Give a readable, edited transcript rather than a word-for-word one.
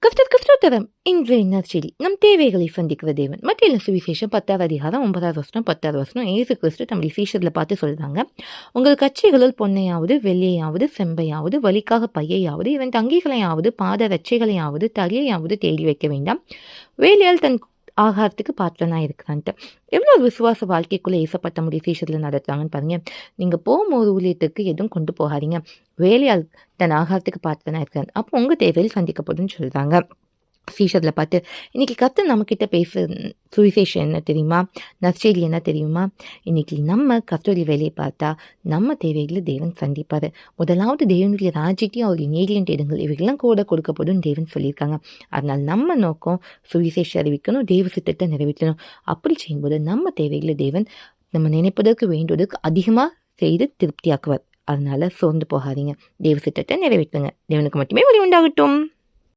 கிறிஸ்துவ இன்றைய நற்செய்தி நம் தேவைகளை சந்திக்கிற தேவன். மத்திய சுவிசேஷம் 10வது அதிகாரம் 9வது வசனம் 10வது வசனம். இயேசு கிறிஸ்து தம்முடைய சீஷர்களை பார்த்து சொல்றாங்க, உங்கள் கச்சைகளுள் பொன்னையாவது வெள்ளையாவது செம்பையாவது வலிக்காக பையையாவது இவன் தங்கிகளையாவது பாத ரச்சைகளையாவது தலையாவது தேடி வைக்க வேண்டாம். வேலையால் தன் ஆகாரத்துக்கு பாத்திரனா இருக்கிறான்ட்டு எவ்வளோ விசுவாச வாழ்க்கைக்குள்ளே ஏசப்பட்ட முடிய சீஷத்தில் நடத்துறாங்கன்னு பாருங்க. நீங்கள் போகும்போது ஊழியத்துக்கு எதுவும் கொண்டு போகாதீங்க, வேலையால் தன் ஆகாரத்துக்கு பாத்திரனா இருக்கிறான், அப்போ உங்கள் தேவையில் சந்திக்கப்படும்னு சொல்கிறாங்க. சீஷத்தில் பார்த்து இன்னைக்கு கர்த்தர் நம்மக்கிட்ட பேச சுவிசேஷம் என்ன தெரியுமா, நற்செய்தி என்ன தெரியுமா, இன்னைக்கு நம்ம கர்த்தருடைய வேலையை பார்த்தா நம்ம தேவைகளை தேவன் சந்திப்பார். முதலாவது தேவனுடைய ராஜ்யத்தையும் அவருடைய நீதியும் தேடுங்கள், இவைகள்லாம் கூட கொடுக்கப்படும் தேவன் சொல்லியிருக்காங்க. அதனால் நம்ம நோக்கம் சுவிசேஷம் அறிவிக்கணும், தேவ சித்தத்தை நிறைவேற்றணும். அப்படி செய்யும்போது நம்ம தேவைகளை தேவன் நம்ம நினைப்பதற்கு வேண்டுவதற்கு அதிகமாக செய்து திருப்தியாக்குவார். அதனால சோர்ந்து போகாதீங்க, தேவ சித்தத்தை நிறைவேற்றுங்க. தேவனுக்கு மட்டுமே வழி உண்டாகட்டும்.